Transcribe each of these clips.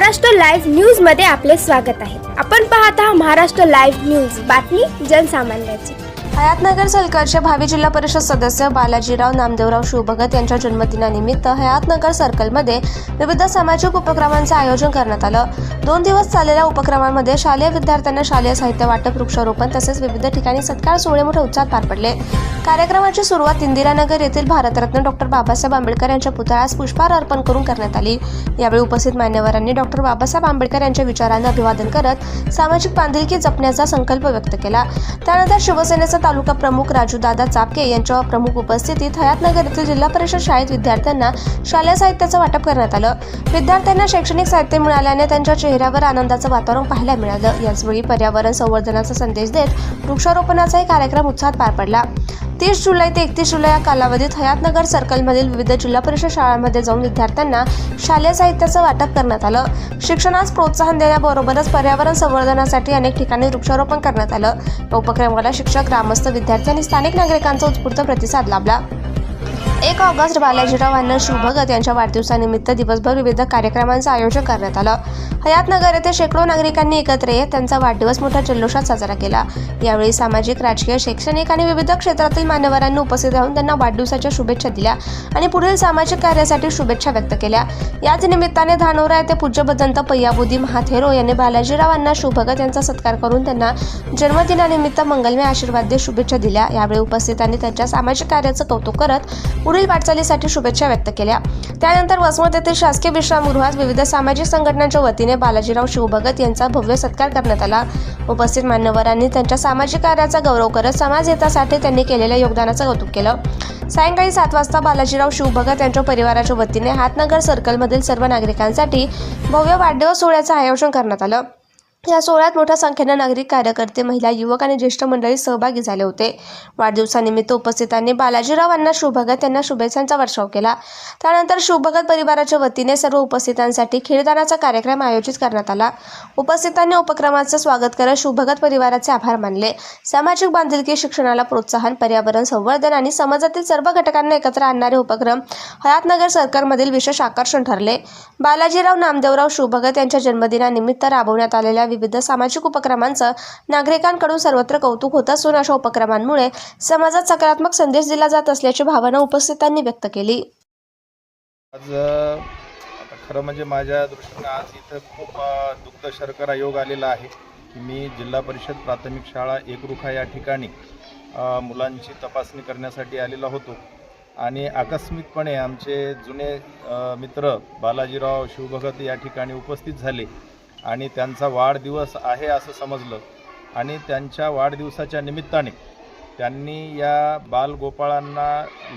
Maharashtra live news मध्ये आपले स्वागत आहे। आपण पाहत आहात महाराष्ट्र लाईव्ह न्यूज, बातमी जनसामान्याची। हयातनगर सलकरचे भावी जिल्हा परिषद सदस्य बालाजीराव नामदेवराव शिवभगत यांच्या जन्मदिनानिमित्त हयातनगर सर्कलमध्ये विविध सामाजिक उपक्रमांचे आयोजन करण्यात आलं। 2 दिवस चाललेल्या उपक्रमांमध्ये शालेय विद्यार्थ्यांना शालेय साहित्य वाटप, वृक्षारोपण तसेच विविध ठिकाणी सत्कार सोहळे मोठ्या उत्साहात पार पडले। कार्यक्रमाची सुरुवात इंदिरानगर येथील भारतरत्न डॉक्टर बाबासाहेब आंबेडकर यांच्या पुतळ्यास पुष्पहार अर्पण करून करण्यात आली। यावेळी उपस्थित मान्यवरांनी डॉक्टर बाबासाहेब आंबेडकर यांच्या विचारांना अभिवादन करत सामाजिक बांधिलकी जपण्याचा संकल्प व्यक्त केला। त्यानंतर शिवसेनेचे तालुका प्रमुख राजूदादा चापके यांच्या प्रमुख उपस्थितीत हयातनगर येथील जिल्हा परिषद शाळेत विद्यार्थ्यांना शालेय साहित्याचं वाटप करण्यात आलं। विद्यार्थ्यांना शैक्षणिक साहित्य मिळाल्याने त्यांच्या चेहऱ्यावर आनंदाचं वातावरण पाहायला मिळालं। याचवेळी पर्यावरण संवर्धनाचा संदेश देत वृक्षारोपणाचाही कार्यक्रम उत्साहात पार पडला। 30 जुलै ते 31 जुलै या कालावधीत हयातनगर सर्कलमधील विविध जिल्हा परिषद शाळांमध्ये जाऊन विद्यार्थ्यांना शालेय साहित्याचं वाटप करण्यात आलं। शिक्षणास प्रोत्साहन देण्याबरोबरच पर्यावरण संवर्धनासाठी अनेक ठिकाणी वृक्षारोपण करण्यात आलं। या उपक्रमाला शिक्षक, ग्रामस्थ, विद्यार्थी आणि स्थानिक नागरिकांचा उत्स्फूर्त प्रतिसाद लाभला। 1 ऑगस्ट बालाजीराव अण्णा शिवभगत यांच्या वाढदिवसानिमित्त दिवसभर विविध कार्यक्रमांचं आयोजन करण्यात आलं। हयातनगर येथे शेकडो नागरिकांनी एकत्र येत त्यांचा वाढदिवस मोठ्या जल्लोषात साजरा केला। यावेळी सामाजिक, राजकीय, शैक्षणिक आणि विविध क्षेत्रातील मान्यवरांनी उपस्थित राहून त्यांना वाढदिवसाच्या शुभेच्छा दिल्या आणि पुढील सामाजिक कार्यासाठी शुभेच्छा व्यक्त केल्या। याच निमित्ताने धानोरा येथे पूज्य भदंत पय्याबुद्धी महाथेरो यांनी बालाजीराव अण्णा शिवभगत यांचा सत्कार करून त्यांना जन्मदिनानिमित्त मंगलमय आशीर्वाद देत शुभेच्छा दिल्या। यावेळी उपस्थितांनी त्यांच्या सामाजिक कार्याचं कौतुक करत पुढील वाटचालीसाठी शुभेच्छा व्यक्त केल्या। त्यानंतर वसमत येथील शासकीय विश्रामगृहात विविध सामाजिक संघटनांच्या वतीने बालाजीराव शिवभगत यांचा भव्य सत्कार करण्यात आला। उपस्थित मान्यवरांनी त्यांच्या सामाजिक कार्याचा गौरव करत समाज हितासाठी त्यांनी केलेल्या योगदानाचं कौतुक केलं। सायंकाळी 7 वाजता बालाजीराव शिवभगत यांच्या परिवाराच्या वतीने हयातनगर सर्कलमधील सर्व नागरिकांसाठी भव्य वाढदिवस सोहळ्याचं आयोजन करण्यात आलं। या सोहळ्यात मोठ्या संख्येने नागरिक, कार्यकर्ते, महिला, युवक आणि ज्येष्ठ मंडळी सहभागी झाले होते। वाढदिवसानिमित्त उपस्थितांनी बालाजीराव अण्णा शिवभगत यांना शुभेच्छांचा वर्षाव केला। त्यानंतर शिवभगत परिवाराच्या वतीने सर्व उपस्थितांसाठी खीरदानाचा कार्यक्रम आयोजित करण्यात आला। उपस्थितांनी उपक्रमाचं स्वागत करत शिवभगत परिवाराचे आभार मानले। सामाजिक बांधिलकी, शिक्षणाला प्रोत्साहन, पर्यावरण संवर्धन आणि समाजातील सर्व घटकांना एकत्र आणणारे उपक्रम हयातनगर सर्कलमधील विशेष आकर्षण ठरले। बालाजीराव नामदेवराव शिवभगत यांच्या जन्मदिनानिमित्त राबवण्यात आलेल्या विविध सामाजिक उपक्रमांचं नागरिकांकडून सर्वत्र कौतुक होत असून अशा उपक्रमांमुळे समाजात सकारात्मक संदेश दिला जात असल्याची भावना उपस्थितांनी व्यक्त केली। आज आता खरं म्हणजे माझ्या दृष्टीने आज इथं खूप दुःख शर्करा योग आलेला आहे की मी जिल्हा परिषद प्राथमिक शाळा एकरुखा या ठिकाणी मुलांची तपासणी करण्यासाठी आलेला होतो आणि आकस्मिकपणे आमचे जुने मित्र बालाजीराव शिवभगत या ठिकाणी उपस्थित झाले आणि त्यांचा वाढदिवस आहे असं समजलं आणि त्यांच्या वाढदिवसाच्या निमित्ताने त्यांनी या बालगोपाळांना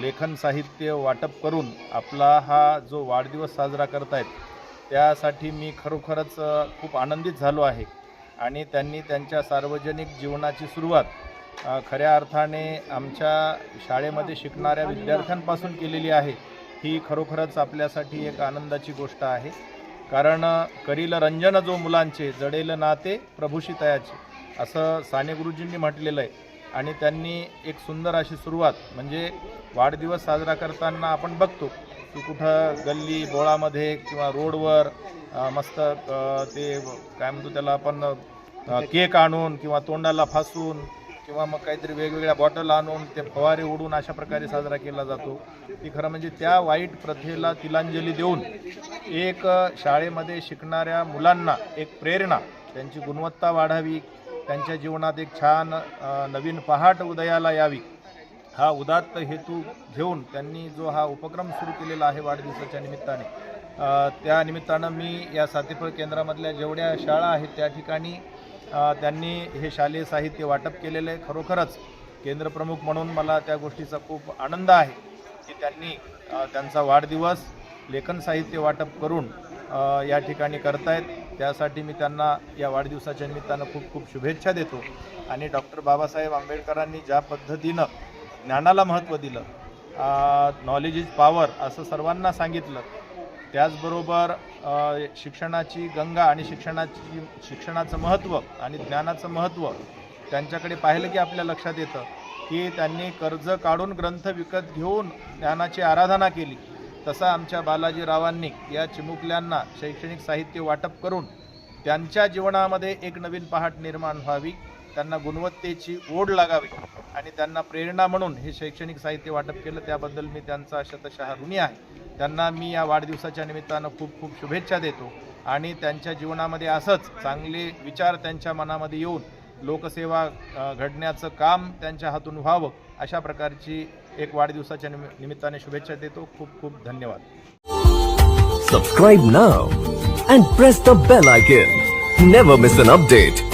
लेखन साहित्य वाटप करून आपला हा जो वाढदिवस साजरा करतायत त्यासाठी मी खरोखरच खूप आनंदित झालो आहे। आणि त्यांनी त्यांच्या सार्वजनिक जीवनाची सुरुवात खऱ्या अर्थाने आमच्या शाळेमध्ये शिकणाऱ्या विद्यार्थ्यांपासून केलेली आहे। ही खरोखरच आपल्यासाठी एक आनंदाची गोष्ट आहे, कारण करील रंजन जो मुलांचे, जडेल नाते प्रभूशी तयाचे असं साने गुरुजींनी म्हटलेलं आहे। आणि त्यांनी एक सुंदर अशी सुरुवात म्हणजे वाढदिवस साजरा करताना आपण बघतो की कुठं गल्ली बोळामध्ये किंवा रोडवर मस्त ते काय म्हणतो त्याला आपण केक आणून किंवा तोंडाला फासून किंवा मग काहीतरी वेगवेगळ्या बॉटल आणून ते फवारे उडून अशा प्रकारे साजरा केला जातो। ती खरं म्हणजे त्या वाईट प्रथेला तिलांजली देऊन एक शाळेमध्ये शिकणाऱ्या मुलांना एक प्रेरणा, त्यांची गुणवत्ता वाढावी, त्यांच्या जीवनात एक छान नवीन पहाट उदयाला यावी, हा उदात्त हेतू घेऊन त्यांनी जो हा उपक्रम सुरू केलेला आहे वाढदिवसाच्या निमित्ताने, त्या निमित्तानं मी या सातेफळ केंद्रामधल्या जेवढ्या शाळा आहेत त्या ठिकाणी त्यांनी हे शालेय साहित्य वाटप केलेलं आहे। खरोखरच केंद्रप्रमुख म्हणून मला त्या गोष्टीचा खूप आनंद आहे की त्यांनी त्यांचा वाढदिवस लेखन साहित्य वाटप करून या ठिकाणी करतायत। त्यासाठी मी त्यांना या वाढदिवसाच्या निमित्तानं खूप खूप शुभेच्छा देतो। आणि डॉक्टर बाबासाहेब आंबेडकरांनी ज्या पद्धतीनं ज्ञानाला महत्त्व दिलं, नॉलेज इज पॉवर असं सर्वांना सांगितलं, त्याचबरोबर शिक्षणाची गंगा आणि शिक्षणाचं महत्त्व आणि ज्ञानाचं महत्त्व त्यांच्याकडे पाहिलं की आपल्या लक्षात येतं की त्यांनी कर्ज काढून ग्रंथ विकत घेऊन ज्ञानाची आराधना केली तसा आमच्या बालाजीरावांनी या चिमुकल्यांना शैक्षणिक साहित्य वाटप करून त्यांच्या जीवनामध्ये एक नवीन पहाट निर्माण व्हावी, त्यांना गुणवत्तेची ओढ लागावी आणि त्यांना प्रेरणा म्हणून हे शैक्षणिक साहित्य वाटप केलं. त्याबद्दल मी त्यांचा शतशः ऋणी आहे. त्यांना मी या वाढदिवसाच्या निमित्तानं खूप खूप शुभेच्छा देतो आणि त्यांच्या जीवनामध्ये असंच चांगले विचार त्यांच्या मनामध्ये येऊन लोकसेवा घडण्याचं काम त्यांच्या हातून व्हावं, अशा प्रकारची एक वाढदिवसाच्या निमित्ताने शुभेच्छा देतो. खूप खूप धन्यवाद. Subscribe now and press the bell icon. Never miss an update.